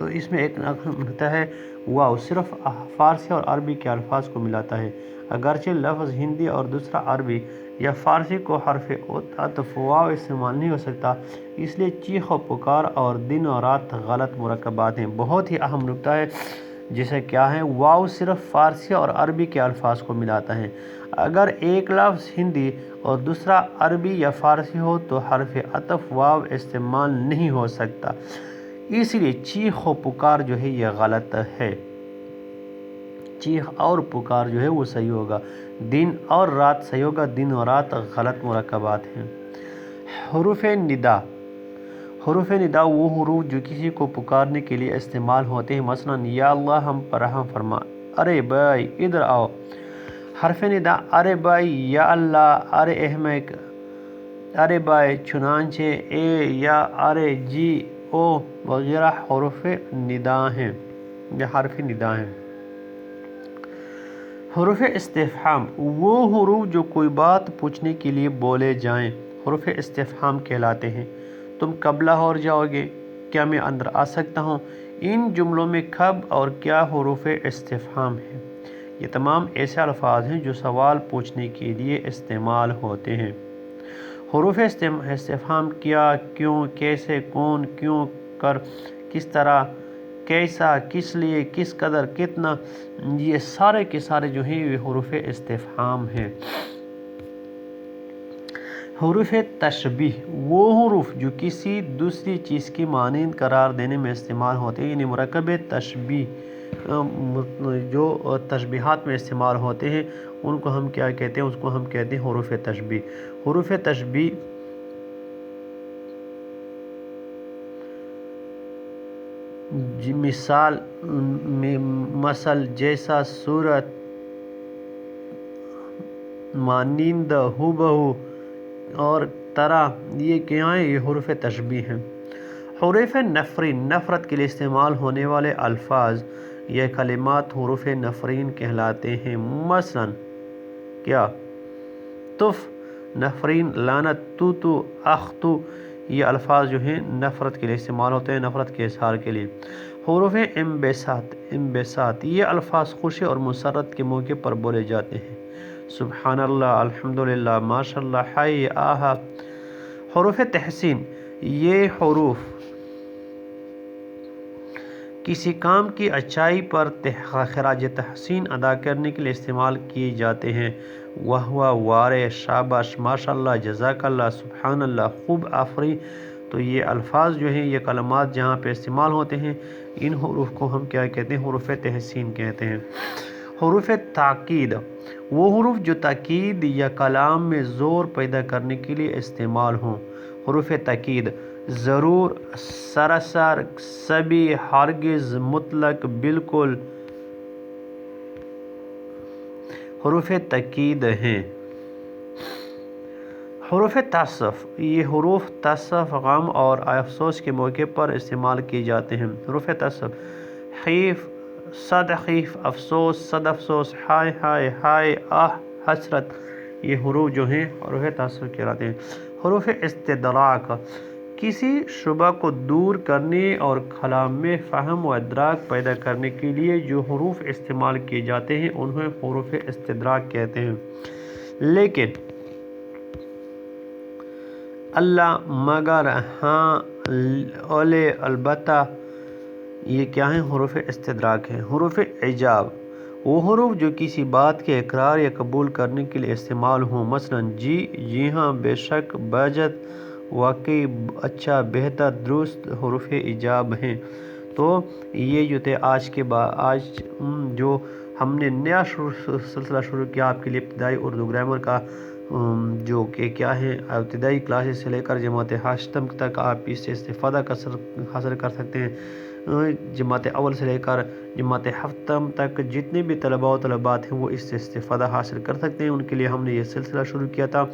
تو اس میں ایک نکتہ ہے، واو صرف فارسی اور عربی کے الفاظ کو ملاتا ہے، اگرچہ لفظ ہندی اور دوسرا عربی یا فارسی کو حرف عطف واو استعمال نہیں ہو سکتا، اس لیے چیخ و پکار اور دن اور رات غلط مرکبات ہیں۔ بہت ہی اہم نکتہ ہے، جسے کیا ہے، واو صرف فارسی اور عربی کے الفاظ کو ملاتا ہے، اگر ایک لفظ ہندی اور دوسرا عربی یا فارسی ہو تو حرف عطف واو استعمال نہیں ہو سکتا، اس لیے چیخ و پکار جو ہے یہ غلط ہے، چیخ اور پکار جو ہے وہ صحیح ہوگا، دن اور رات صحیح ہوگا، دن اور رات غلط مرکبات ہیں۔ حروف ندا، حروف ندا وہ حروف جو کسی کو پکارنے کے لیے استعمال ہوتے ہیں، مثلا یا اللہ ہم پر رحم فرما، ارے بھائی ادھر آؤ۔ حرف ندا ارے بھائی، یا اللہ، ارے احمق، ارے بھائی، چنانچہ، اے، یا، ارے، جی، او وغیرہ حروف ندا ہیں یا حرف ندا ہیں۔ حروف استفہام وہ حروف جو کوئی بات پوچھنے کے لیے بولے جائیں، حروف استفہام کہلاتے ہیں۔ تم کب لاہور جاؤ گے؟ کیا میں اندر آ سکتا ہوں؟ ان جملوں میں کب اور کیا حروف استفہام ہیں۔ یہ تمام ایسے الفاظ ہیں جو سوال پوچھنے کے لیے استعمال ہوتے ہیں۔ حروف استفہام کیا، کیوں، کیسے، کون، کیوں، کر، کس طرح، کیسا، کس لیے، کس قدر، کتنا، یہ سارے کے سارے جو ہیں یہ حروف استفہام ہیں۔ حروف تشبیہ وہ حروف جو کسی دوسری چیز کی مانند قرار دینے میں استعمال ہوتے ہیں، یعنی مرکب تشبیہ جو تشبیہات میں استعمال ہوتے ہیں ان کو ہم کیا کہتے ہیں، اس کو ہم کہتے ہیں حروف تشبیہ۔ حروف تشبیہ مثال، مثل، جیسا، صورت، مانند، ہو بہو اور طرح، یہ کیا ہیں، یہ حروف تشبیہ ہیں۔ حروف نفرین نفرت کے لیے استعمال ہونے والے الفاظ یا کلمات حروف نفرین کہلاتے ہیں، مثلا کیا، تف، نفرین، لعنت، تو، اختو، یہ الفاظ جو ہیں نفرت کے لیے استعمال ہوتے ہیں، نفرت کے اظہار کے لیے۔ حروف انبساط انبساط یہ الفاظ خوشی اور مسرت کے موقع پر بولے جاتے ہیں، سبحان اللہ، الحمدللہ، ماشاء اللہ، ہائے، آہا۔ حروف تحسین یہ حروف کسی کام کی اچھائی پر خراج تحسین ادا کرنے کے لیے استعمال کیے جاتے ہیں، واہ واہ، وارے، شاباش، ماشاء اللہ، جزاک اللہ، سبحان اللہ، خوب، آفرین۔ تو یہ الفاظ جو ہیں، یہ کلمات جہاں پہ استعمال ہوتے ہیں، ان حروف کو ہم کیا کہتے ہیں، حروف تحسین کہتے ہیں۔ حروف تاکید وہ حروف جو تاکید یا کلام میں زور پیدا کرنے کے لیے استعمال ہوں، حروف تاکید، ضرور، سراسر، سبھی، ہرگز، مطلق، بالکل، حروف تاکید ہیں۔ حروف تاسف یہ حروف تاسف، غم اور افسوس کے موقع پر استعمال کیے جاتے ہیں، حروف تاسف، خیف، صد خیف، افسوس، صد افسوس، ہائے ہائے، ہائے، آہ، حسرت، یہ حروف جو ہیں حروف تاسف کہلاتے ہیں۔ حروف استدراک کسی شبہ کو دور کرنے اور کلام میں فہم و ادراک پیدا کرنے کے لیے جو حروف استعمال کیے جاتے ہیں انہیں حروف استدراک کہتے ہیں۔ لیکن، اللہ، مگر، ہاں، اولے، البتہ، یہ کیا ہیں، حروف استدراک ہیں۔ حروف ایجاب وہ حروف جو کسی بات کے اقرار یا قبول کرنے کے لیے استعمال ہوں، مثلا جی، جی ہاں، بے شک، بجد، واقعی، اچھا، بہتر، درست، حروف ایجاب ہیں۔ تو یہ جو تھے آج جو ہم نے نیا سلسلہ شروع کیا آپ کے لیے ابتدائی اردو گرامر کا، جو کہ کیا ہے، ابتدائی کلاسز سے لے کر جماعت ہاشتم تک آپ اس سے استفادہ حاصل کر سکتے ہیں۔ جماعت اول سے لے کر جماعت ہفتم تک جتنے بھی طلباء و طلبات ہیں وہ اس سے استفادہ حاصل کر سکتے ہیں، ان کے لیے ہم نے یہ سلسلہ شروع کیا تھا۔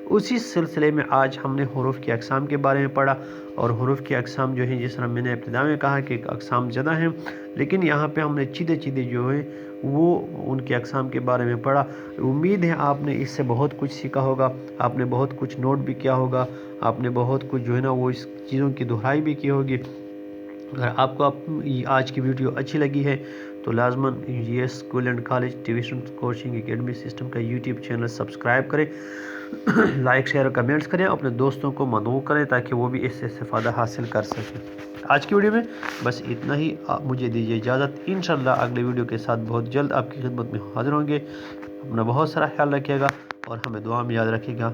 اسی سلسلے میں آج ہم نے حروف کی اقسام کے بارے میں پڑھا، اور حروف کی اقسام جو ہیں، جس طرح میں نے ابتدا میں کہا کہ اقسام زیادہ ہیں، لیکن یہاں پہ ہم نے چیدے جو ہیں وہ ان کی اقسام کے بارے میں پڑھا۔ امید ہے آپ نے اس سے بہت کچھ سیکھا ہوگا، آپ نے بہت کچھ نوٹ بھی کیا ہوگا، آپ نے بہت کچھ جو ہے نا وہ اس چیزوں کی دہرائی بھی کی ہوگی۔ اگر آپ کو آج کی ویڈیو اچھی لگی ہے تو لازماً انجیس school and college tuition coaching academy system کا یوٹیوب چینل سبسکرائب کریں، لائک شیئر اور کمنٹس کریں، اپنے دوستوں کو مدعو کریں تاکہ وہ بھی اس سے استفادہ حاصل کر سکیں۔ آج کی ویڈیو میں بس اتنا ہی، مجھے دیجیے اجازت، انشاءاللہ اگلے ویڈیو کے ساتھ بہت جلد آپ کی خدمت میں حاضر ہوں گے۔ اپنا بہت سارا خیال رکھیے گا اور ہمیں دعا میں یاد رکھیے گا۔